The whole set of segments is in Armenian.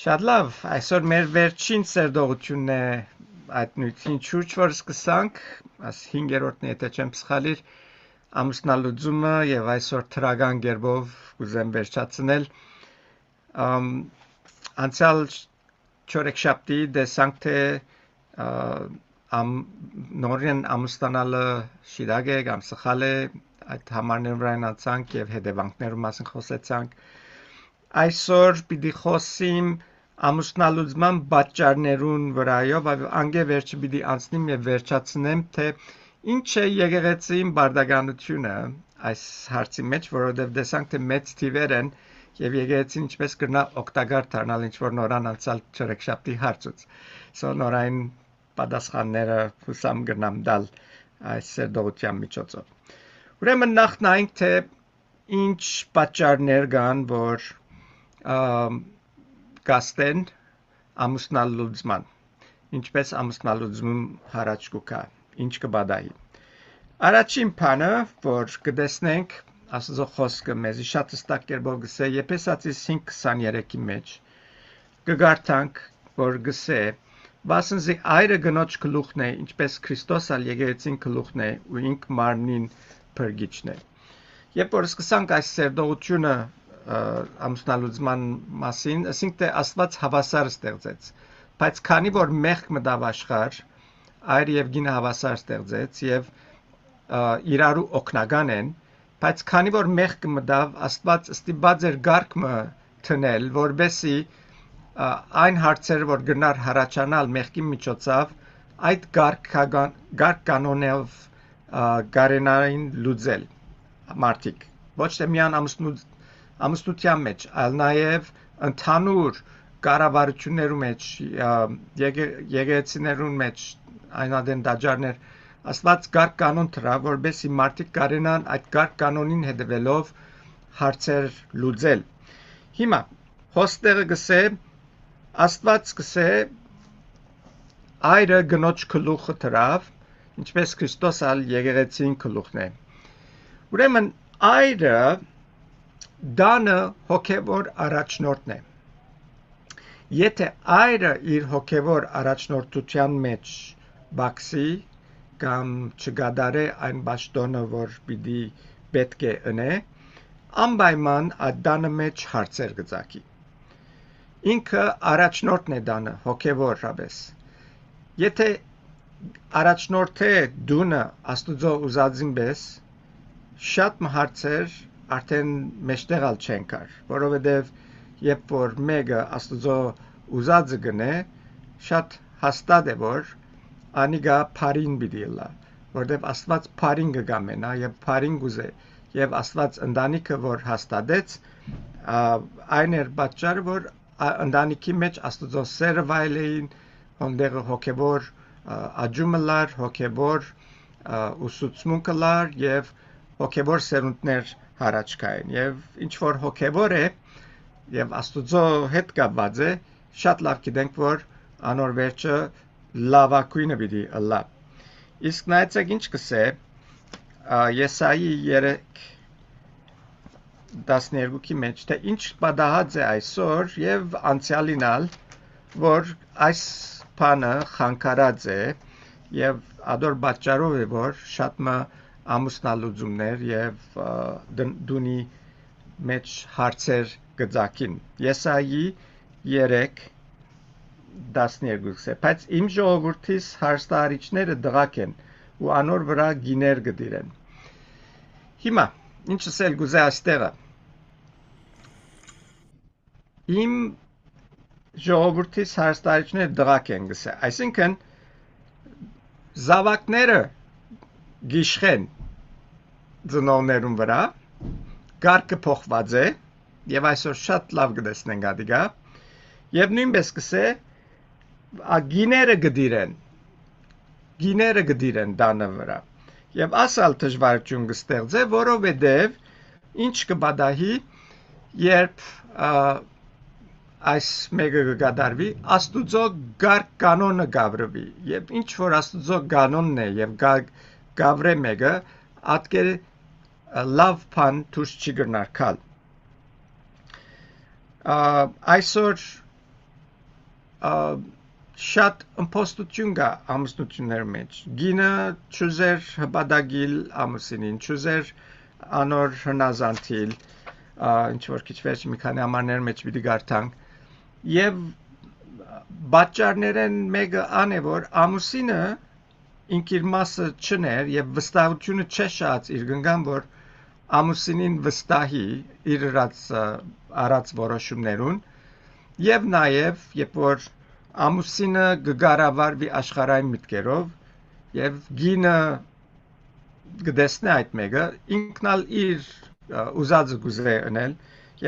Շատ լավ, այսօր մեր վերջին սերդողությունն է այդ նույնին շուրջ, որ սկսանք, աս 5-րդն է, եթե չեմ սխալիր, ամուսնալուծումը եւ այսօր թրագան գերբով կուզեմ վերջացնել։ Ամ, Անցյալ չորեքշաբթի տեսանք թե ա, նորեն ամուսնանալը շիրակ է կամ սխալ է, այդ համարներն վրան անցանք եւ հետևանքներու մասին խոսեցանք։ Այսօր պիտի խոսիմ ամուսնալուծման պատճառներուն վրայով, անգե վերջը պիտի անցնեմ եւ վերջացնեմ, թե ինչ է եկեղեցին բարդականությունը այս հարցի մեջ, որովհետեւ տեսանք թե մեծ թիվեր են եւ եկեղեցին ինչպես կրնա օգտակար դառնալ ինչ որ նորան անցալ չորեքշաբթի հարցուց։ Սա նորային պատասխանները հուսամ կրնամ տալ այս սերդողության միջոցով։ Ուրեմն նախ նայենք թե ինչ պատճառներ կան, որ կաստեն ամուսնալուծման, ինչպես ամուսնալուծում հարաճ կուկա, ինչ կբադայի։ Առաջին բանը, որ կտեսնենք, Աստծո խոսքը մեզի շատ հստակ կերպով գսե Եփեսացիս 5:23-ի մեջ, կգարտանք, որ գսե, վասնզի այրը գնոջ գլուխն է, ինչպես Քրիստոս ալ եկեղեցին գլուխն է, ու ինք մարմնին փրկիչն է։ Երբ որ սկսանք այս սերդողությունը ամուսնալուծման մասին, ասենք թե Աստված հավասար ստեղծեց, բայց քանի որ մեղք մտավ աշխարհ, այր եւ գին հավասար ստեղծեց եւ իրարու օգնական են, բայց քանի որ մեղքը մտավ, Աստված ստիպած էր գարկը թնել, որբեսի այն հարցերը, որ գնար հարաճանալ մեղքի միջոցով, այդ գարկ կանոնով գարենային լուծել մարդիկ, ոչ թե միան ամուսնության մեջ, այլ նաև ընդհանուր կառավարություններու մեջ, եկեղեցիներու մեջ, այնադեն դաջարներ, Աստված գարկ կանոն դրա, որբեսի մարդիկ կարենան այդ գարկ կանոնին հետևելով հարցեր լուծել։ Հիմա հոստերը գսե, Աստված գսե, այրը գնոջ գլուխը դրավ, ինչպես Քրիստոս ալ եկեղեցին գլուխն է։ Ուրեմն այրը դանը հոգևոր առաջնորդն է։ Եթե այրը իր հոգևոր առաջնորդության մեջ բացի կամ չգադարե այն ճաշտոնը, որ պիտի պետք է ընե, անպայման այդ դանը մեջ հարցեր կծակի։ Ինքը առաջնորդն է դանը, հոգևոր հավես։ Եթե առաջնորդ է դունը Աստուծո ուզածին պես, շատ հարցեր արդեն մեջտեղալ չեն կար, որովհետև երբ որ մեկը Աստուծո ուզածը գնե, շատ հաստատ է, որ անիգա փարին պիտի լա, որովհետև Աստված փարին կգամենա եւ փարին գուզե, եւ Աստված ընտանիքը որ հաստատեց, այն էր պատճառը, որ ընտանիքի մեջ Աստուծո սերը վայելեին, հոնդեղը հոգևոր աջումը լար, հոգևոր ուսուցմունքը լար եւ հոգևոր սերունդներ հարաճ կային եւ ինչ որ հոգևոր է եւ Աստուծո հետ կապված է, շատ լավ գիտենք, որ անոր վերջը լավակույնը պիտի ըլլա։ Իսկ նայեցեք ինչ կսե Եսայի 3:12-ի մեջ, թե ինչ պատահած է այսօր եւ անցյալինալ, որ այս բանը խանգարած է եւ ադոր պատճառով է, որ շատ մը ամուսնալուծումներ եւ դունի մեջ հարցեր գծակին։ Եսայի 3:12 բայց իմ ժողովրդիս հարստարիչները դղակ են ու անոր վրա գիներ գդիրեն։ Հիմա ինչս էլ գուզե այստեղը իմ ժողովրդիս հարստարիչները դղակ են գսե, այսինքն զավակները գիշխեն ծնողներուն վրա, գարկը փոխված է եւ այսօր շատ լավ կտեսնենք ադիգա եւ նույնպես կսե գիները գդիրեն դանը վրա եւ ասալ դժվարություն կստեղծե, որովհետեւ ինչ կբադահի, երբ այս մեկը կգադարվի, Աստուծո գարկ կանոնը գավրվի եւ ինչ որ Աստուծո կանոնն է եւ գավրե մեկը ատկեր լավ բան դուրս չի գնար քալ։ Այսօր շատ ըմպոստություն կա ամուսնությունների մեջ։ Գինը չուզեր հպատակիլ ամուսինին, չուզեր անոր հնազանդիլ, ինչ որ քիչ վերջ մի քանի ամառներ մեջ պիտի գարտանք։ Եվ պատճառներն մեկը ան է, որ ամուսինը ինքիր մասը չներ եւ վստահությունը չշած իր գնգան, որ ամուսինին վստահի իր արած որոշումներուն եւ նաեւ երբ որ ամուսինը գկառավարվի աշխարհային մտքերով եւ գինը գտեսնի այդ մեկը ինքնալ իր ուզածը գուզե անել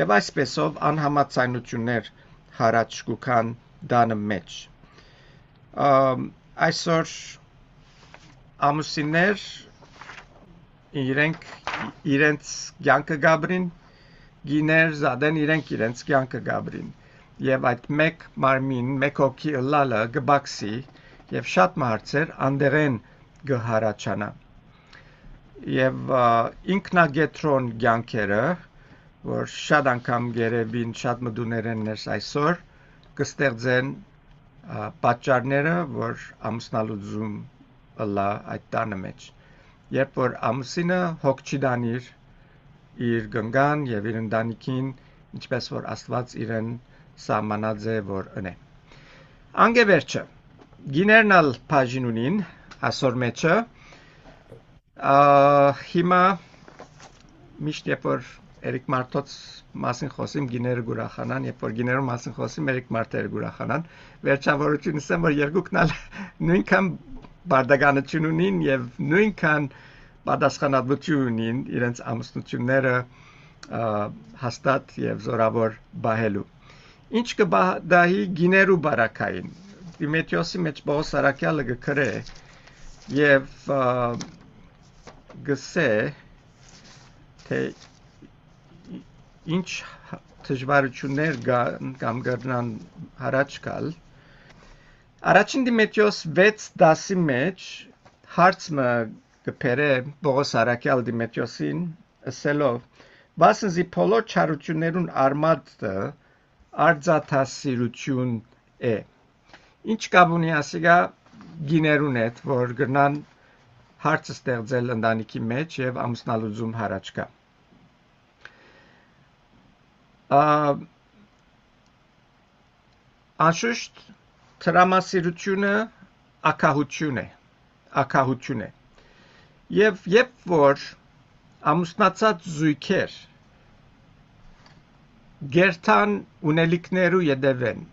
եւ այսպեսով անհամաձայնություններ հարաճ կան դանը մեջ այսօր ամուսիններ իրենց կյանքը գաբրին գիներ զադեն իրենց կյանքը գաբրին եւ այդ մեկ մարմին մեկ հոգի ըլլալը գբաքսի եւ շատ մահարցեր անդերեն գհարաչանա եւ ինքնագետրոն կյանքերը որ շատ անգամ գերեվին շատ մդուներեն ներս այսօր կստեղծեն պատճառները որ ամուսնալուծում ըլլա այդ տանը մեջ երբ որ ամուսինը հոգ չի դանիր իր գնգան եւ իր ընտանիքին ինչպես որ Աստված իրեն սահմանած է որ ընե անգևերջը գիներնալ բաժինունին այսօր մեջը հիմա միշտ երբ որ Էրիկ Մարտոց մասին խոսիմ գիները գուրախանան երբ որ գիներու մասին խոսիմ Էրիկ Մարտերը գուրախանան վերջավորությունը ասեմ որ երկուքն նույնքան բարդականություն ունին եւ նույնքան պատասխանատվություն ունին իրենց ամուսնությունները հաստատ եւ զորավոր բահելու ինչ կբադահի գիներու բարակային Դիմետրիոսի մեջ Պողոս Արաքյալը գրե եւ գսե թե ինչ դժվարություններ կամ գտնան հարաճ գալ Առաջին Դիմետրիոս 6:10-ի մեջ հարցը կբերե Պողոս Արաքյալ Դիմետրիոսին ասելով բասնզի բոլոր չարություններուն արմատը արձաթասիրություն է ինչ կապ ունի ասիգա գիներուն հետ որ գնան հարցը ստեղծել ընտանիքի մեջ եւ ամուսնալուծում հարաճ գա անշուշտ տրամասիրությունը ակահություն է եւ երբ որ ամուսնացած զույգեր գերտան ունելիքներու յետևեն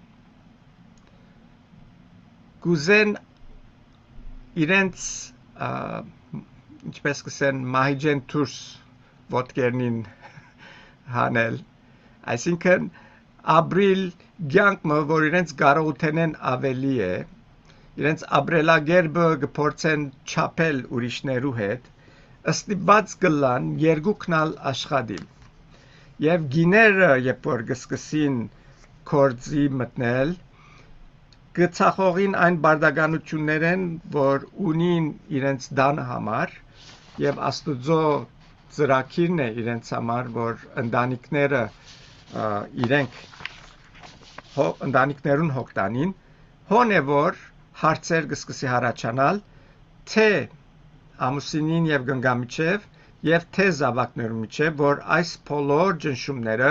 գուզեն իրենց ինչպես կսեն մահիջեն դուրս ոտքերնին հանել այսինքն ապրիլ կյանքը որ իրենց կարողութենեն ավելի է իրենց ապրելակերպը կփորձեն չափել ուրիշներու հետ ըստիպած կլան երկուքնալ աշխատիլ եւ գիները երբ որ կսկսին կորձի մտնել կցախողին այն բարդականություններեն որ ունին իրենց դան համար եւ Աստուծո ծրագիրն է իրենց համար որ ընտանիքները իրենք ընտանիքներուն հոգտանին հոն է որ հարցեր կսկսի հարաճանալ թե ամուսինին եւ գնգամիջև եւ թե զավակներու միջև որ այս բոլոր ճնշումները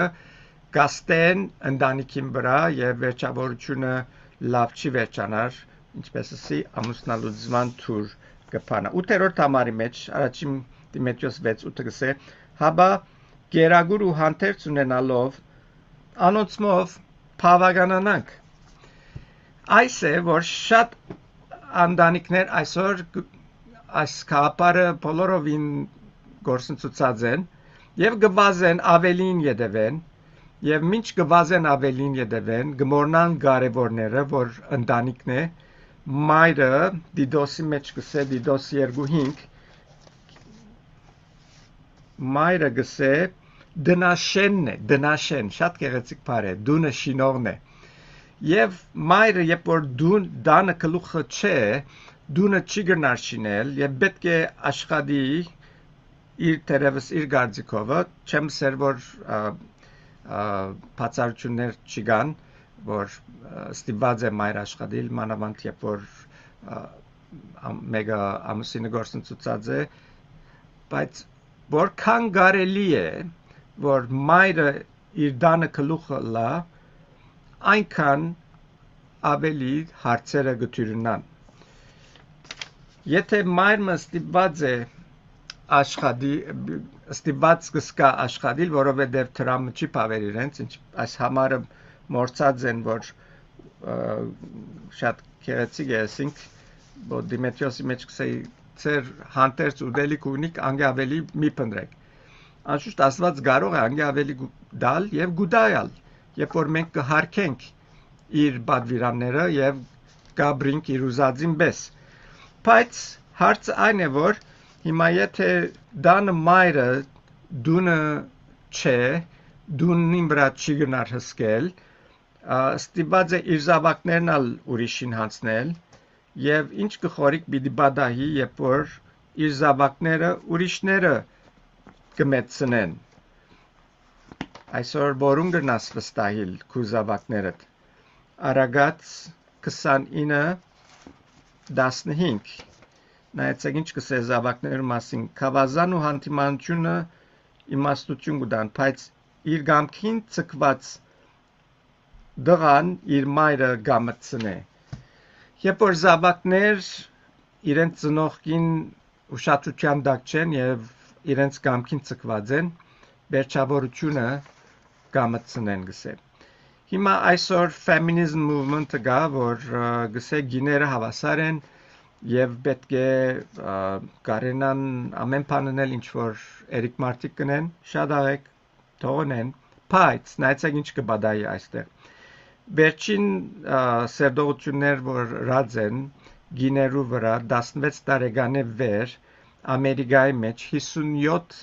կաստեն ընտանիքին վրա եւ վերջավորությունը լավ չի վերջանար ինչպես ասի ամուսնալուծման թուր կփանա 8-րդ համարի մեջ առաջին Դիմետրիոս 6:8 գսե հաբա գերագուր ու հանդերձ ունենալով անոնցմով բավականանանք այս է որ շատ ընտանիքներ այսօր այս կապարը բոլորովին գործընծուցած են եւ գվազեն ավելին յետևեն եւ մինչ գվազեն ավելին յետևեն գմորնան կարևորները որ ընտանիքն է մայրը Դիդոսի մեջ գսե Դիդոս 2:5 մայրը գսե դնաշենն է դնաշեն շատ գեղեցիկ բառ է դունը շինողն է եւ մայրը երբ որ դանը գլուխը չէ դունը չի գնար շինել եւ պետք է աշխատի իր տերևս իր գարձիկովը չեմ սեր որ բացառություններ չկան որ ստիպված է մայր աշխատել, մանավանդ երբ որ մեգա ամուսինը գործընծուցած է, բայց որքան կարելի է, որ մայրը իր դանը գլուխը լա, այնքան ավելի հարցերը գտյուրնան։ Եթե մայրը ստիպված է ստիպված կսկա աշխատել, որովհետև դրամը չի պավեր իրենց, այս համարը մորցած են, որ շատ քեղեցիկ է ասինք, որ Դիմետրիոսի մեջ կսեի ծեր հանդերձ ուդելիք ունիք անգե ավելի մի պնդրեք։ Անշուշտ Աստված կարող է անգե ավելի դալ և գուդայալ, երբ որ մենք կհարկենք իր բադվիրանները և կաբրինք իր ուզածին բես։ Բայց հարցը այն է, որ հիմա եթե դանը մայրը դունը չէ, դունին վրա չի գնար հսկել, ստիպված է իր զավակներն ալ ուրիշին հանցնել և ինչ կխորիկ պիտի բադահի, երբ որ իր զավակները ուրիշները կմեծնեն։ Այսօր որում գնաս վստահիլ քու զավակներդ։ Արագած 29:15 նայեցեք ինչ կսե զավակներու մասին, քավազան ու հանդիմանությունը իմաստություն կդան, բայց իր գամքին ցկված դղան իր մայրը գամցնե։ Երբ որ զավակներ իրենց ծնողքին ուշադրության տակ չեն եւ իրենց գամքին ցկված են, վերջավորությունը գամցնեն գսե։ Հիմա այսօր feminism movement-ը գա, որ գսե գիները հավասար են և պետք է կարենան ամեն բաննել ինչ որ Էրիկ Մարտիկ կնեն, շատ աղեք, թողնեն, բայց նայեցեք ինչ կբադայի այստեղ։ Վերջին սերդողություններ, որ ռած են գիներու վրա 16 տարեկանե վեր Ամերիկայի մեջ 57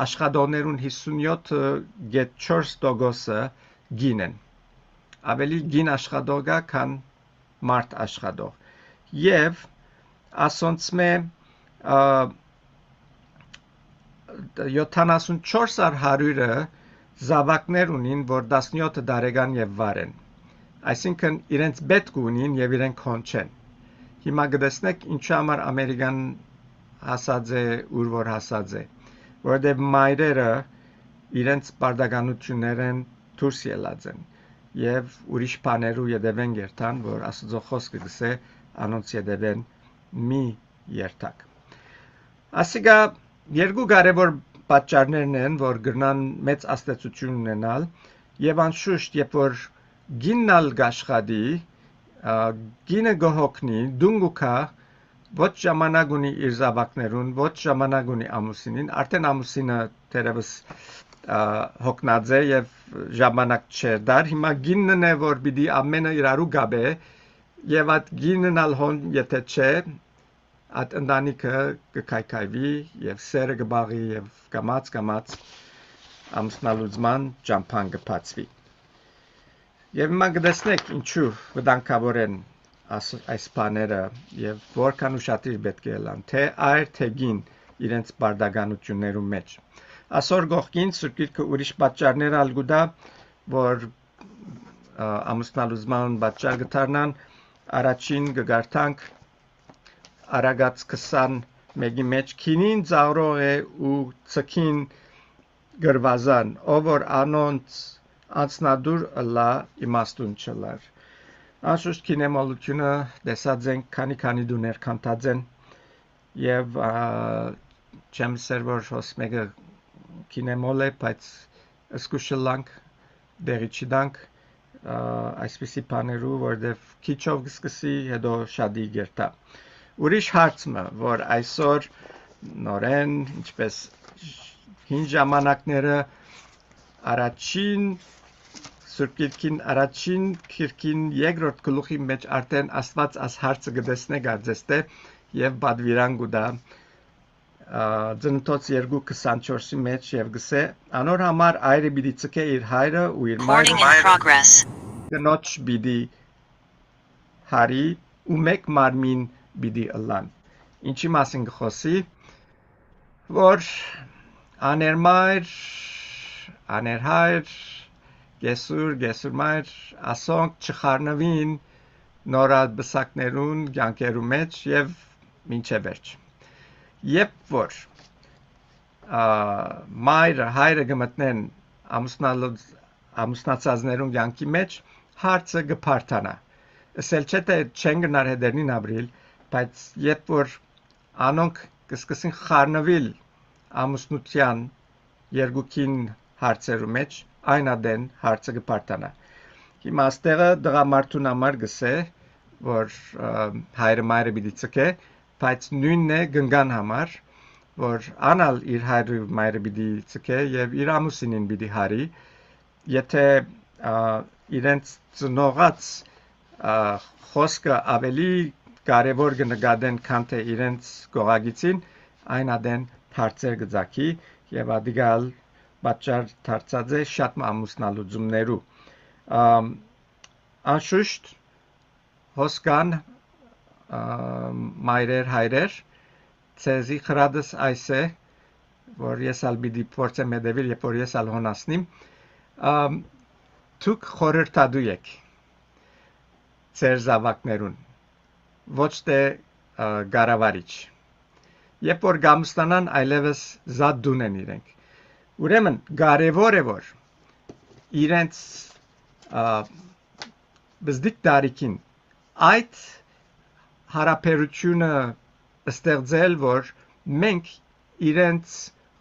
աշխատողներուն 57.4% գին են։ Ավելի գին աշխատողա, քան մարդ աշխատող։ Եվ ասոնց մե 74%-ը զավակներ ունին, որ 17 տարեկան եւ վար են։ Այսինքն իրենց պետք ունին եւ իրենք հոն չեն։ Հիմա գտեսնեք ինչու համար Ամերիկան հասած է, ուր որ հասած է, որովհետեւ մայրերը իրենց բարդականություններն դուրս ելած են եւ ուրիշ բաներու յետևեն երթան, որ Աստծո խոսքը գսե անոնց յետևեն մի երթակ։ Ասիկա երկու կարևոր պատճառներն են, որ գրնան մեծ աստեցություն ունենալ եւ անշուշտ երբ որ գիննալ գաշխադի, գինը գողոքնի, դունգուքա ոչ ժամանակ ունի իր զավակներուն, ոչ ժամանակ ունի ամուսինին, արդեն ամուսինը դերևս հոգնած է եւ ժամանակ չէ դար, հիմա գինն է, որ պիտի ամենը իրարու գաբե եւ այդ գինն ալ հոն եթե չէ, այդ ընտանիքը կքայքայվի եւ սերը կբաղի եւ կամած ամուսնալուծման ճամփան կբացվի։ Եվ հիմա կտեսնեք ինչու վտանգավոր են այս բաները եւ որքան ուշադիր պետք է լան, թե այր թե գին իրենց բարդականություններու մեջ։ Այսօր գողքին սուրկիրքը ուրիշ պատճառներ ալ գուտա, որ ամուսնալուծման պատճառ կդառնան, առաջին կգարտանք Արագած 21-ի մեջ քինին ծաղրող է ու ցքին գրվազան, ով որ անոնց անցնադուր ըլլա իմաստուն չլար։ Անշուշտ քինեմոլությունը տեսած են քանի դուներ քանտած են եւ չեմ սեր որ հոս մեկը քինեմոլ է, բայց սկուշլանք դերի չդանք այսպիսի բաներու, որտեվ քիչով կսկսի, հետո շադի գերտա։ Ուրիշ հարցը, որ այսօր նորեն, ինչպես հին ժամանակները առաջին սուրկիրքին, առաջին քիրքին երկրորդ գլուխի մեջ արդեն Աստված այս հարցը կտեսնե գարձեստե եւ բադվիրան գուտա Ծննդոց 2:24-ի մեջ եւ գսե անոր համար այրը պիտի ցկե իր հայրը ու իր մայրը կնոջ պիտի հարի ու մեկ մարմին պիտի ըլլան։ Ինչի մասին կխոսի, որ աներմայր, աներհայր գեսուրմայր ասոնք չխառնվին նորալ բսակներուն կյանքերու մեջ եւ մինչեւ վերջ։ Երբ որ մայրը հայրը գմտնեն ամուսնացածներուն կյանքի մեջ, հարցը կփարթանա։ Ասել չէ թե չեն գնար հետերնին ապրիլ, բայց երբ որ անոնք կսկսին խառնվել ամուսնության երկուքին հարցերու մեջ, այն ադեն հարցը կփարթանա։ Հիմա աստեղը դղամարդուն համար գսե, որ հայրը մայրը պիտի ցկե, բայց նույնն է գնգան համար, որ անալ իր հայրը մայրը պիտի ցկե եւ իր ամուսինին պիտի հարի, եթե իրենց ծնողած խոսքը ավելի կարևոր կնկատեն, քան թե իրենց գողագիցին, այն ադեն հարցեր կձակի եւ ադիգալ պատճառ դարձած է շատ ամուսնալուծումներու։ Անշուշտ հոսկան մայրեր հայրեր ցեզի խրադս այս է, որ ես ալ պիտի փորձեմ հետևել, երբ որ ես ալ հոնասնիմ, դուք խորհրդադու եք ձեր զավակներուն, ոչ թե գարավարիչ։ Երբ որ գամստանան այլևս զատ դուն են իրենք։ Ուրեմն կարևոր է որ իրենց բզդիկ տարիքին այդ հարաբերությունը ստեղծել, որ մենք իրենց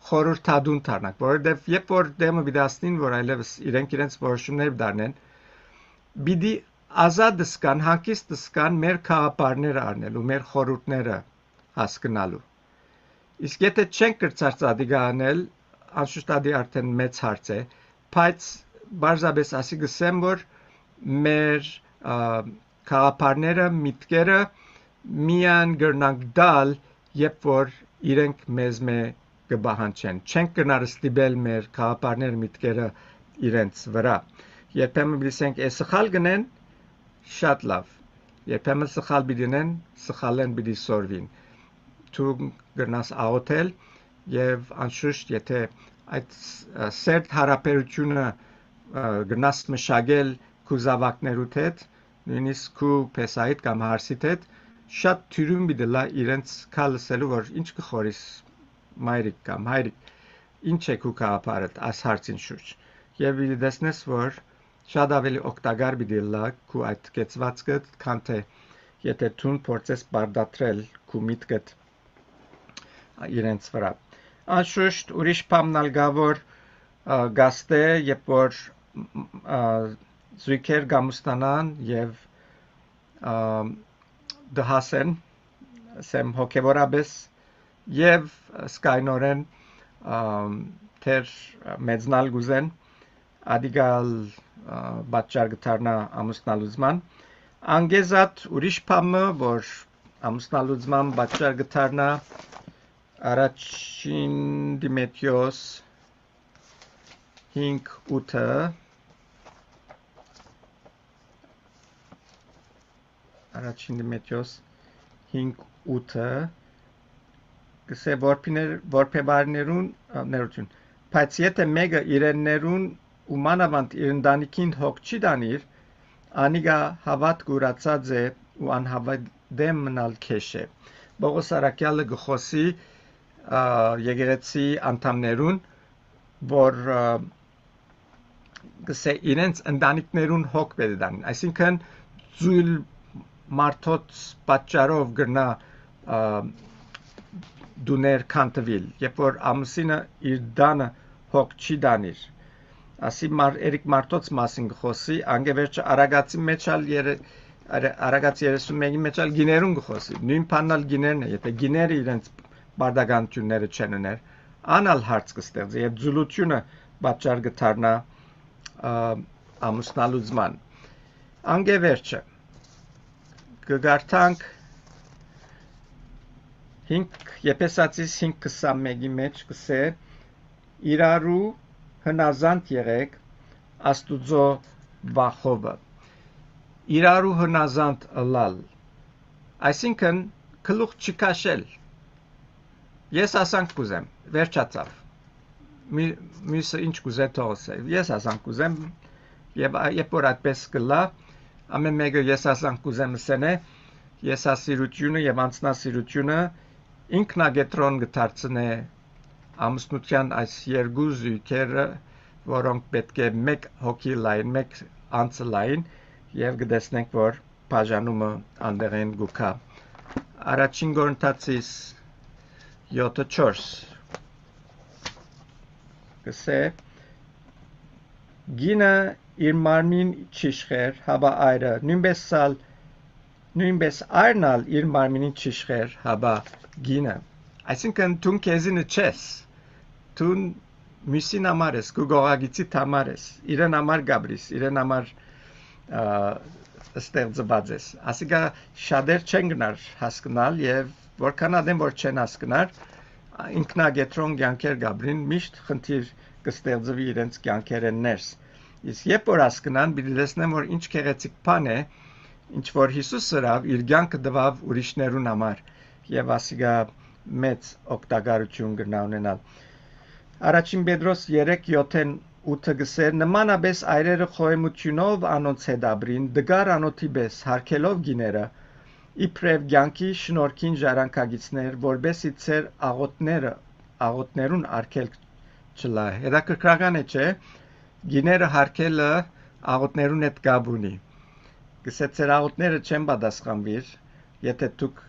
խորհրդադուն դառնանք, որովհետև երբ որ դեմը վիդասնին, որ այլևս իրենց որոշումներ դառնեն, պիտի ազատ սկան, հանգիստ սկան մեր քաղաքարները առնելու, մեր խորհուրդները հասկանալու։ Իսկ եթե չենք կրծած ադիգա անել, անշուշտ ադի արդեն մեծ հարց է, բայց բարձրապես ասի գսեմ, որ մեր քաղաքարները միտքերը միան գրնանք դալ, երբ որ իրենք մեզ կբահանչեն։ Չենք գնար ստիպել մեր քաղաքարները միտքերը իրենց վրա։ Երբեմն բիսենք է սխալ գնեն, շատ լավ։ Երբեմն սխալ բիդինեն, սխալեն բիդի սորվին։ Դու գնաս աղոթել եւ անշուշտ եթե այդ սերտ հարաբերությունը գնաս մշակել քու զավակներուդ հետ, նույնիսկ քու փեսայիդ կամ հարսիդ հետ, շատ թյուրում բիդլա իրենց քալսելու, որ ինչ կխորիս մայրիկ կամ հայրիկ, ինչ է քու քաղաքարդ այս հարցին շուրջ։ Եվ դեսնես, որ շատ ավելի օգտակար բիդլա քու այդ կեցվածքը, քան թե եթե դու փորձես բարդատրել քու միտքդ իրենց վրա։ Անշուշտ ուրիշ բամնալ գա որ գաստե, երբ որ զույգեր գամստանան եւ դհասեն, սեմ հոգեվորաբես եւ սկայնորեն թեր մեծնալ գուզեն, ադիգալ բաճար գտարնա ամուսնալուծման, անգեզատ ուրիշ բամը, որ ամուսնալուծման բաճար գտարնա առաջին Դիմեթրիոս 5:8 առաջին Դիմեթրիոս 5:8 գսե որբեբարներուն ներություն, բայց եթե մեկը իրեններուն ու մանավանդ իր ընտանիքին հոգ չի դանիր, անիգա հավատ գուրացած է ու անհավատեմ մնալ քեշ է։ Պողոս արաքյալը գխոսի եկեղեցի անդամներուն, որ գսե իրենց ընտանիքներուն հոգ պետք է դանին, այսինքն ծույլ մարդոց պատճառով գրնա դուներ կանտվիլ, երբ որ ամուսինը իր դանը հոգ չի դանիր, ասի երիկ մարդոց մասին գխոսի, անգևերջը արագացի մեջալ արագացի 31-ի մեջալ գիներուն գխոսի, նույն բանալ գիներն է, եթե գիները իրենց բարդականությունները չեն ուներ, անալ հարց կստեղծի եւ ձուլությունը պատճառ կդառնա ամուսնալուծման։ Անգևերջը կգարտանք 5 Եփեսացիս 5:21-ի մեջ կսե իրարու հնազանդ եղեք Աստուծո վախովը։ Իրարու հնազանդ ըլալ, այսինքն գլուխ չքաշել։ Ես ասանք կուզեմ, վերջացավ։ Մյուսը ինչ կուզե թողսե։ Ես ասանք կուզեմ, Եվ երբ որ այդպես կլա, ամեն մեկը եսասան կուզեմ սենե, եսասիրությունը եւ անձնասիրությունը ինքնագետրոն գդարցնե ամուսնության այս երկու զույգերը, որոնք պետք է մեկ հոգի լայն, մեկ անձ լայն եւ գտեսնենք, որ բաժանումը անդեղեն գուքա։ Առաջին Կորինթացիս 7:4 կսե գինը իր մարմին չիշխեր, հաբա այրը նույնպես այրնալ իր մարմինին չիշխեր, հաբա գինը։ Այսինքն դու քեզինը չես, դու մյուսին համար ես, քո գողագիցի համար ես, իրեն համար գաբրիս, իրեն համար ստեղծված ես։ Ասիկա շատեր չեն գնար հասկանալ եւ որքան ադեմ որ չեն հասկանար, ինքնագետրոն կյանքեր գաբրին միշտ խնդիր կստեղծվի իրենց կյանքերեն ներս։ Իսկ երբ որ հասկանան, պիտի տեսնեն, որ ինչ գեղեցիկ բան է, ինչ որ Հիսուսը ռավ իր կյանքը տվավ ուրիշներուն համար եւ ասիկա մեծ օգտակարություն կնա ունենալ։ Առաջին Պետրոս 3:7-8 գսեր նմանապես այրերը խոհեմությունով անոնց հետաբրին դգար անոթի պես հարկելով գիները իբրև կյանքի շնորհքին ժառանգագիցներ որբեսի ծեր աղոտներուն արգել չլա։ Հետաքրքրական է չէ, գիները հարկելը աղոտներուն հետ կապ ունի։ Գսե ծեր աղոտները չեն պատասխանվիր, եթե դուք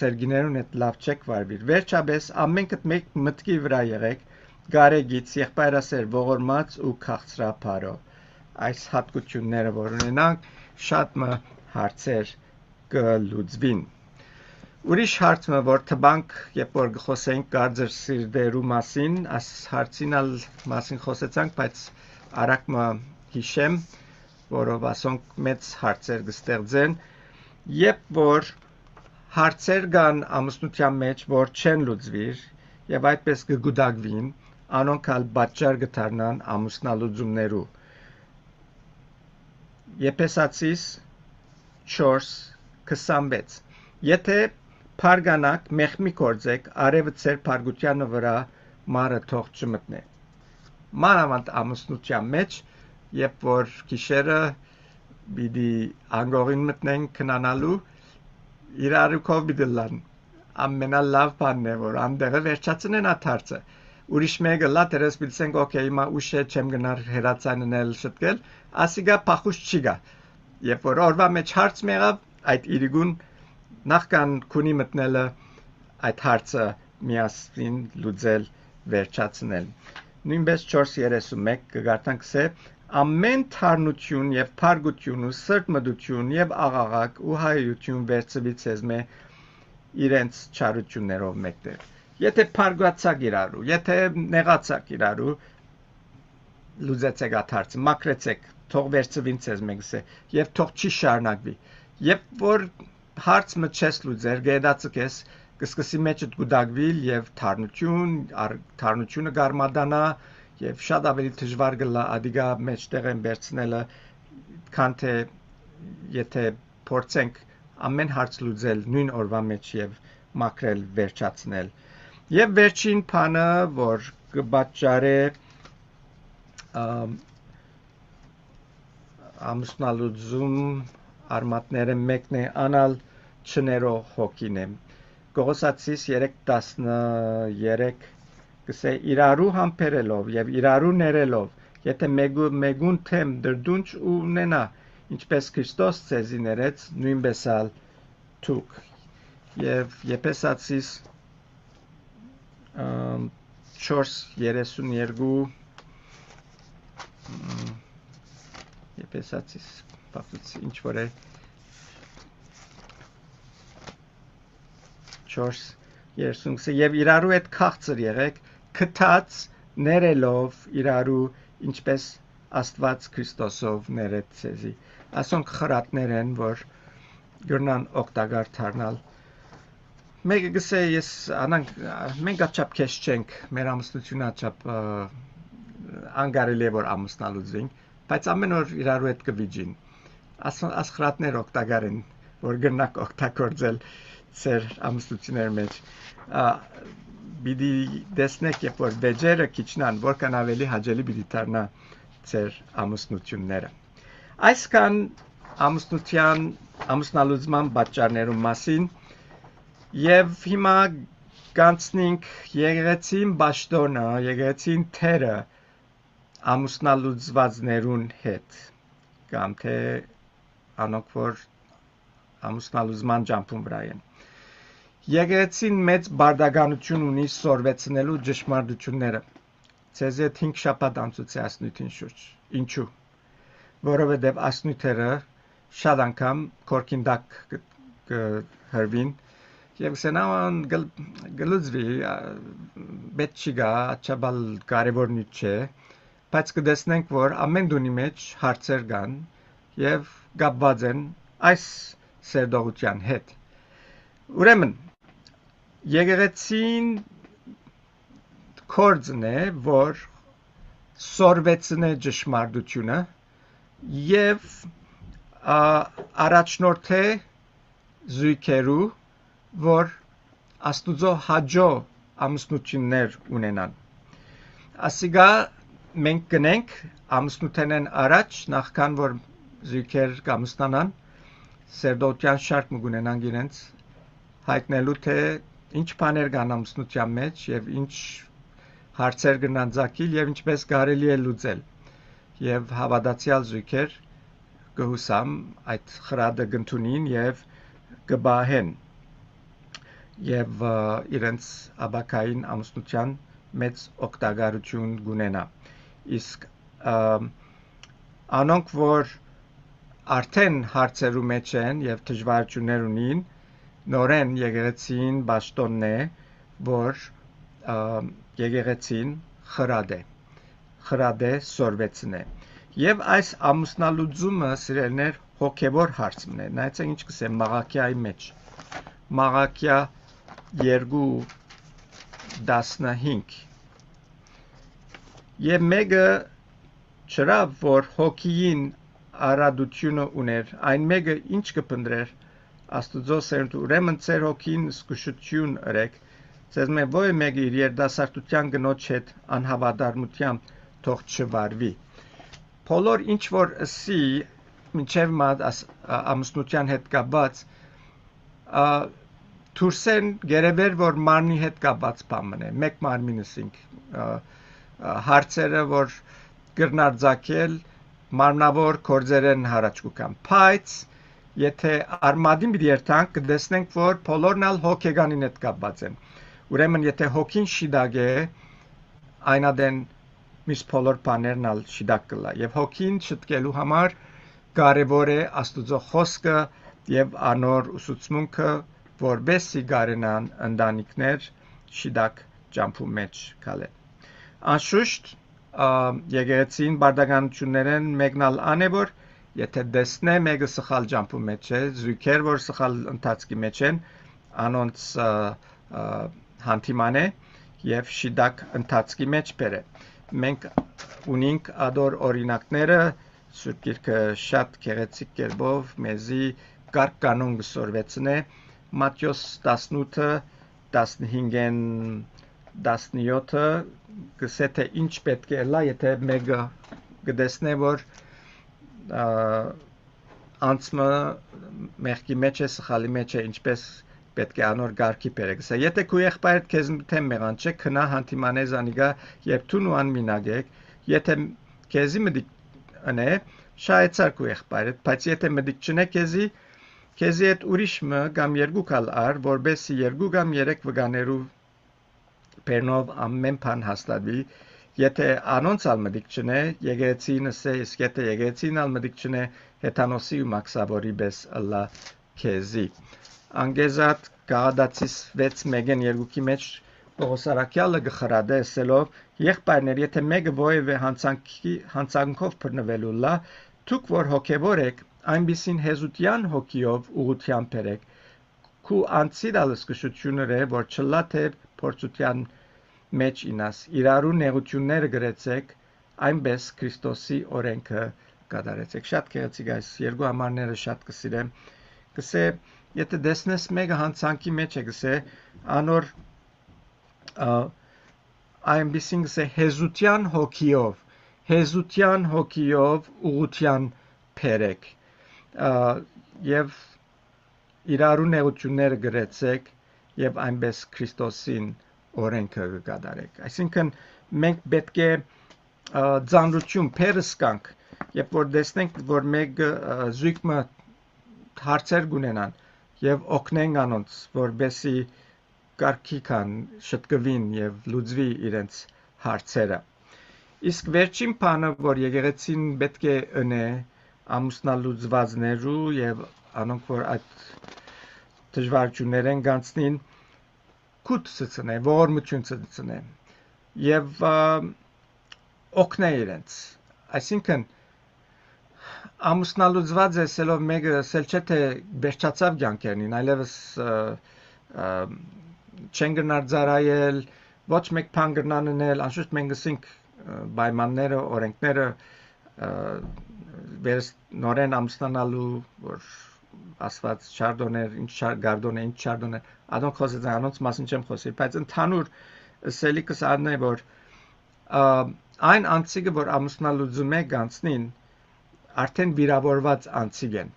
ծեր գիներուն հետ լավ չեք վարվիր։ Վերջապես ամենքդ մեկ մտքի վրա եղեք, գարեգից, եղբայրասեր, ողորմած ու քաղցրափարո։ Այս հատկությունները որ ունենանք, շատ մը հարցեր կլուծվին։ Ուրիշ հարցը որ թբանք, երբ որ խոսենք գարձր սիրտերու մասին, այս հարցինալ մասին խոսեցանք, բայց արագ մը հիշեմ, որով ասոնք մեծ հարցեր կստեղծեն, երբ որ հարցեր կան ամուսնության մեջ, որ չեն լուծվիր եւ այդպես կգուտակվին, անոնք ալ պատճառ կդառնան ամուսնալուծումներու։ Եփեսացիս 4:26 Եթե փարգանակ մեղմի կործեք, արևը ծեր փարգությանը վրա մարը թող չմտնե։ Մանավանդ ամուսնության մեջ, երբ որ գիշերը պիտի անգողին մտնեն քնանալու, իրարուքով պիտի լան։ Ամենալավ բանն է, որ անդեղը վերջացնեն աթարցը։ Ուրիշ մեկը լա դերս պիտենք, օքեյ, հիմա ուշ է չեմ գնար հերացաննել շտկել, ասիգա փախուշ չի գա։ Երբ որ օրվա մեջ հարց մեղավ, այդ իրիգուն նախքան քունի մտնելը այդ հարցը միասին լուծել վերջացնել։ Նույնպես 4:31 կգարտանք սե ամեն թարնություն եւ փարգություն ու սրտմտություն եւ աղաղակ ու հայություն վերցվի ցեզմե իրենց չարություններով մեկտեղ։ Եթե փարգացակ իրարու, եթե նեղացակ իրարու, լուծեցեք աթարցը, մակրեցեք, թող վերցվին ցեզմե գսե եւ թող չի շարունակվի։ Երբ որ հարցը չես լուծեր, գեդացկես կսկսի մեջդ գուտակվիլ եւ թարնությունը գարմադանա եւ շատ ավելի դժվար գլա ադիգա մեջտեղ են վերցնելը, քան թե եթե փորձենք ամեն հարց լուծել նույն օրվա մեջ եւ մակրել վերջացնել։ Եվ վերջին բանը, որ կպատճառե ամուսնալուծում արմատները մեկն է անալ չներող հոգին է։ Կողոսացիս 3:13 կսե իրարու համբերելով եւ իրարու ներելով, եթե մեգուն թեմ դրդունչ ունենա, ինչպես Քրիստոս ցեզի ներեց, նույնպես ալ թուք։ Եվ Եփեսացիս 4:32 Եփեսացիս բախուց ինչ որ է 4:30 եւ իրարու հետ քաղցր եղեք, քթած ներելով իրարու, ինչպես Աստված Քրիստոսով ներեց ցեզի։ Ասոնք խրատներ են, որ գրնան օգտակար դառնալ։ Մեկը գսե ես մենք աչափ քեշ չենք, մեր ամուսնությունը աչափ անգարելի է որ ամուսնալուծվենք, բայց ամեն օր իրարու հետ կվիճին։ Ասխրատներ օգտակար են, որ գրնակ օգտագործել ծեր ամուսնությունների մեջ։ Բիդի դեսնեք, երբ որ վեճերը քիչնան, որքան ավելի հաճելի պիտի դառնա ձեր ամուսնությունները։ Այսքան ամուսնալուծման պատճառներու մասին եւ հիմա կանցնենք եկեղեցին ճաշտոնը, եկեղեցին թերը ամուսնալուծվածներուն հետ, կամ թե անոնք որ ամուսնալուծման ճամփուն վրա են։ Եկեղեցին մեծ բարդականություն ունի սորվեցնելու ճշմարտությունները։ Ձեզ հետ 5 շաբաթ անցուցի ասնույթին շուրջ։ Ինչու՞։ Որովհետև ասնույթերը շատ անգամ կորքինդակ կհրվին եւ սենան գլուծվի պետք չի գա աչաբալ կարևոր նյութ չէ, բայց կտեսնենք որ ամեն դունի մեջ հարցեր կան եւ կապված են այս սերդողության հետ։ Ուրեմն եկեղեցին կորձն է, որ սորվեցնե ճշմարտությունը եւ առաջնորդե զույգերու, որ Աստուծո հաջո ամուսնություններ ունենան։ Ասիկա մենք գնենք ամուսնութենեն առաջ, նախքան որ զույգեր կամուսնանան, սերդոության շարք մգունենան իրենց հայտնելու թե ինչ բաներ կան ամուսնության մեջ եւ ինչ հարցեր կնան ցակիլ եւ ինչպես կարելի է լուծել եւ հավատացյալ զույգեր կհուսամ այդ խրադը կընդունին եւ կբահեն եւ իրենց աբակային ամուսնության մեծ օգտագործություն կունենա իսկ անոնք որ արդեն հարցերու մեջ են եւ դժվարություններ ունին նորեն եկեղեցին ճաշտոնն է որ եկեղեցին խրադ է սորվեցն է եւ այս ամուսնալուծումը սիրելներ հոգեվոր հարցն է նայեցեք ինչ կսեմ Մաղաքիայի մեջ Մաղաքիա 2:15 եւ մեկը չրավ որ հոգին արադությունը ուներ այն մեկը ինչ կփնդրեր Աստուծո սերունդ ուրեմն ծեր հոգին զգուշություն ըրեք Ձեզ մե ոյ մեկը իր երդասարտության գնոջ հետ անհավատարմությամբ թող չվարվի։ Բոլոր ինչ որ ասի մինչև ամուսնության հետ կապված թուրսեն գերեվեր որ մարմնի հետ կապված բան է մեկ մարմինսինք հարցերը որ գրնարձակել մարմնավոր կորձերեն հարաճ կան բայց եթե արմադին պիտի երթանք կտեսնենք որ բոլորն ալ հոգեգանին հետ կապված են Ուրեմն եթե հոգին շիդակ է այնադեն միս բոլոր բաներն ալ շիդակ կլա եւ հոգին շտկելու համար կարեւոր է Աստուծո խոսքը եւ անոր ուսուցմունքը որբեսի գարենան ընտանիքներ շիդակ ճամփու մեջ կալեն Անշուշտ եկեղեցին բարդականություններն մեկնալ անեվոր եթե դեսնե մեկը սխալ ճամփու մեջ է զույգեր որ սխալ ընթացքի մեջ են անոնց հանդիման է եւ շիդակ ընթացքի մեջ բերե մենք ունենք ադոր օրինակները Սուրբ Գիրքը շատ գեղեցիկ կերպով մեզի կարգ կանոն գսորվեցնե Մատթեոս 18-ը 15-ն 17-ը գսե թե ինչ պետք է լա եթե մեկը գտեսնե որ անցմը մեղքի մեջ է սխալի մեջ է ինչպես պետք է անոր գարկի բերեք։ Սա եթե քու եղբայրդ քեզ թեմ մեղան չէ, քնա հանդիմանես անիգա երբ դու նուան մինագեք, եթե քեզի մդիկ անե, շայեցար քու եղբայրդ, բայց եթե մդիկ չնե քեզի հետ ուրիշ մը կամ երկու կալ ար, որբեսի երկու կամ երեք վգաներու բերնով ամեն բան հաստատվի, եթե անոնց ալ մդիկ չնե, եկեղեցին ասե, իսկ եթե եկեղեցին ալ մդիկ չնե, հեթանոսի ու մաքսավորի բես ըլլա քեզի Անգեզատ գաղադացիս 6:1-2-ի մեջ Պողոսարակյալը գխրադե ասելով եղբայրներ եթե մեկը ովևէ հանցանքով բռնվելու լա դուք որ հոգևոր եք այնպիսին հեզության հոգիով ուղղությամբ բերեք քու անցիդալ սկսությունները որ չլա թե փորձության մեջ ինաս իրարու նեղությունները գրեցեք այնպես Քրիստոսի օրենքը կատարեցեք շատ գեղեցիկ այս երկու համարները շատ կսիրեմ կսե Եթե դեսնես մեկը հանցանքի մեջ է գսե անոր այնպիսին գսե հեզության հոգիով հեզության հոգիով ուղղության փերեք եւ իրարու նեղությունները գրեցեք եւ այնպես Քրիստոսին օրենքը կգադարեք այսինքն մենք պետք է ծանրություն փերս կանք երբ որ տեսնենք որ մեկ զույգը հարցեր կունենան եւ օգնենք անոնց որբեսի կարգի կան շտկվին եւ լուծվի իրենց հարցերը իսկ վերջին բանը որ եկեղեցին պետք է ընե ամուսնալուծվածներու եւ անոնք որ այդ դժվարություններեն գանցնին կուտ ցցնե ողորմություն ցցնե եւ օգնե իրենց այսինքն ամուսնալուծված է սելով մեկը սել չէ թե վերջացավ կյանքերին այլևս չեն գնար ծարայել ոչ մեկ բան կրնանել անշուշտ մենք ասենք պայմանները օրենքները վերս նորեն ամուսնանալու որ ասված չարդոներ ինչ գարդոներ ինչ չարդոներ adon խոսեց անոնց մասին չեմ խոսի բայց ընդհանուր սելիկս adն է որ այն անցիկը որ ամուսնալուծում է գանցնին արդեն վիրավորված անցիկ են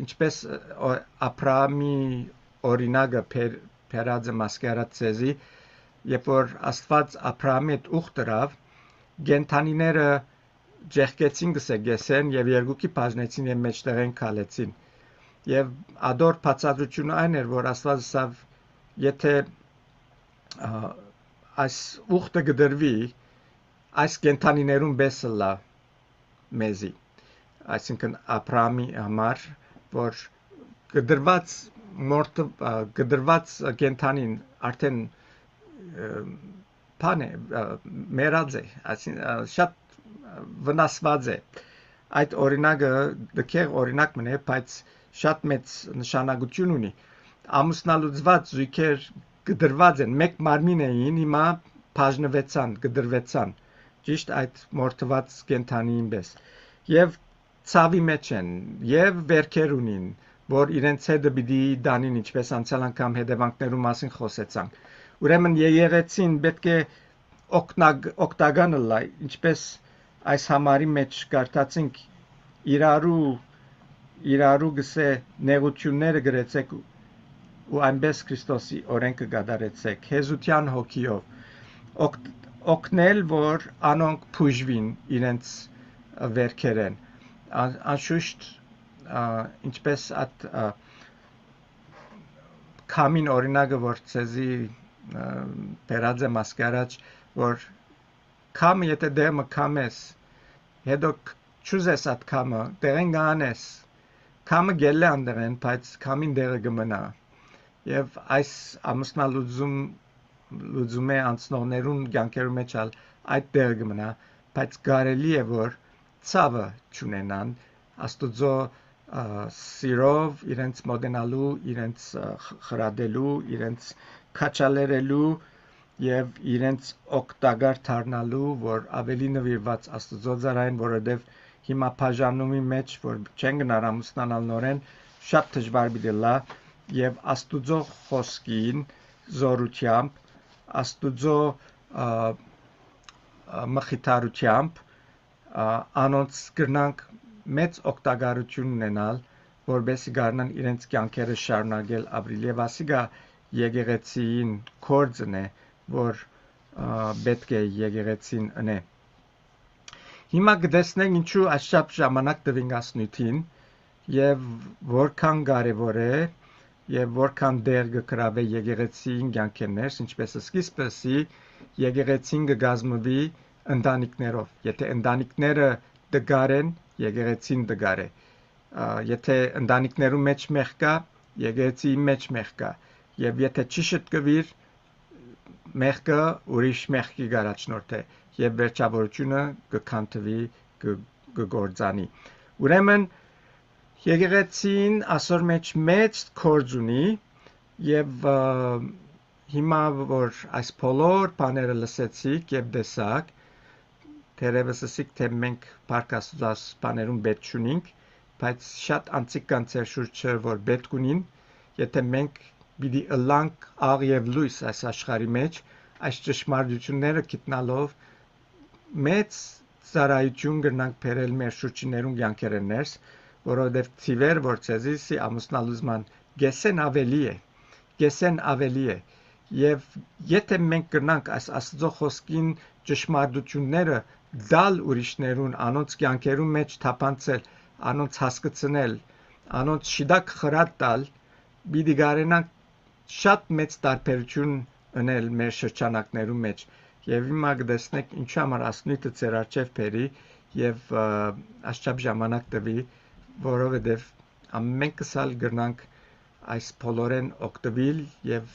ինչպես Աբրահամի օրինակը Փերաձը մասկարած ցեզի երբ որ Աստված Աբրահամի հետ ուխտ դրավ գենթանիները ջեղկեցին գսեն եւ երկուքի բաժնեցին եւ մեջտեղեն քալեցին եւ ադոր բացատրությունը այն էր որ Աստված ասավ եթե այս ուխտը գդրվի այս կենթանիներուն բեսլա մեզի այսինքն Աբրահամի համար որ գդրված մորթ գդրված կենթանին արդեն բան է մերած է այսինքն շատ վնասված է այդ օրինակը դեռ օրինակ մնե բայց շատ մեծ նշանակություն ունի ամուսնալուծված զույգեր գդրված են մեկ մարմին էին հիմա բաժնվեցան գդրվեցան ճիշտ այդ մորթված կենթանիին պես եւ ցավի մեջ են եւ վերքեր ունին որ իրենց հետը պիտի դանին ինչպես անցյալ անգամ հետևանքներու մասին խոսեցանք ուրեմն եկեղեցին պետք է օգտագան լայ ինչպես այս համարի մեջ կարդացինք իրարու գսե նեղությունները գրեցեք ու այնպես Քրիստոսի օրենքը գադարեցեք հեզության հոգիով օգնել որ անոնք փուժվին իրենց վերքերեն անշուշտ ինչպես at կամին օրինակը որ ցեզի Փերաձը մասկարած որ կամը եթե դեմը կամես հետո չուզես at կամը դերեն գանես կամը գելը անդերեն բայց կամին դերը գմնա եւ այս ամուսնալուծում է անցնողներուն կյանքերու մեջ այդ դերը գմնա բայց կարելի է որ ցավը չունենան աստուծո սիրով իրենց մոդենալու իրենց խրադելու իրենց քաչալերելու եւ իրենց օգտագար դառնալու որ ավելի նվիրված աստուծո ծառային որովհետեւ հիմա բաժանումի մեջ որ չեն գնար ամուսնանալ նորեն շատ դժվար բիդելա եւ աստուծո խոսքին զորությամբ աստուծո մխիթարությամբ անոնց գրնանք մեծ օգտագարություն ունենալ որբեսի գարնան իրենց կյանքերը շարունակել ապրիլ եւ ասիգա եկեղեցին կորձն է որ պետք է եկեղեցին ընե հիմա գտեսնենք ինչու աշխապ ժամանակ տվինգասնույթին եւ որքան կարեւոր է եւ որքան դեր կգրավե եկեղեցին կյանքերներ ինչպես սկիզբսի եկեղեցին կգազմվի ընտանիքներով եթե ընտանիքները դգարեն եկեղեցին դգար է եթե ընտանիքներու մեջ մեղ կա եկեղեցի մեջ մեղ կա եւ եթե չի շտկվիր մեղքը ուրիշ մեղքի գարաչնորդ է եւ վերջավորությունը կքանթվի կգործանի ուրեմն եկեղեցին ասոր մեջ մեծ կորձ ունի եւ հիմա որ այս բոլոր բաները լսեցիք եւ տեսաք Թերևս ասիկ թե մենք պարկաստուծած բաներուն պետք չունենք, բայց շատ անցիկ կան ծեր շուրջը, որ պետք ունին, եթե մենք պիտի ըլլանք աղ եւ լույս այս աշխարհի մեջ, այս ճշմարտությունները գտնալով մեծ ծառայություն կրնանք բերել մեր շուրջիներուն կյանքերեն ներս, որովհետև ծիվեր, որ ցեզիսի ամուսնալուզման գեսեն ավելի է, եւ եթե մենք կրնանք այս Աստծո խոսքին ճշմարտությունները դալ ուրիշներուն, անոնց կյանքերուն մեջ թափանցել, անոնց հասկացնել, անոնց շիդակ խրատ տալ, պիտի կարենանք շատ մեծ տարբերություն ունել մեր շրջանակներում մեջ եւ հիմա կտեսնեք ինչու համար ասնույթը ծեր արջև բերի եւ աշխապ ժամանակ տվի, որովհետեւ ամենքս ալ կրնանք այս բոլորեն օգտվել եւ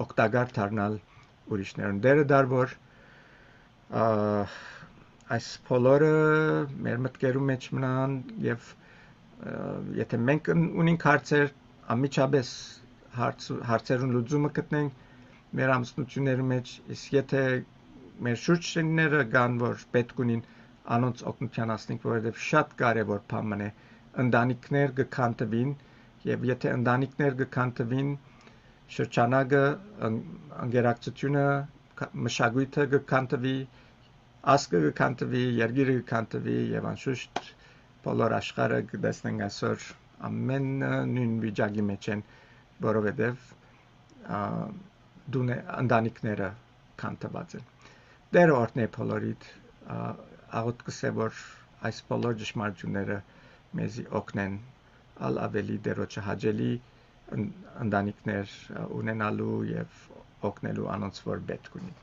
օգտակար դառնալ ուրիշներուն դերը դարվոր այս բոլորը մեր մտքերում մեջ մնան եւ եթե մենք ունենք հարցեր ամիջապես հարցերուն լուծումը գտնենք մեր ամուսնությունների մեջ իսկ եթե մեր շուրջինները կան որ պետք ունին անոնց օգնության ասնենք որովհետեւ շատ կարեւոր բան է ընտանիքներ կքանդվին եւ եթե ընտանիքներ կքանդվին շրջանակը ընկերակցությունը մշակույթը կքանդվի ասկը կքանդվի երկիրը կքանդվի եւ անշուշտ բոլոր աշխարհը կտեսնենք այսօր ամենը նույն վիճակի մեջ են որովհետեւ դունե ընտանիքները քանդված են դեր օրհնե բոլորիդ աղոտ կսե որ այս բոլոր ճշմարտությունները մեզի օգնեն ալ ավելի դերոջը հաջելի ընտանիքներ ունենալու եւ օգնելու անոնց որ պետք ունի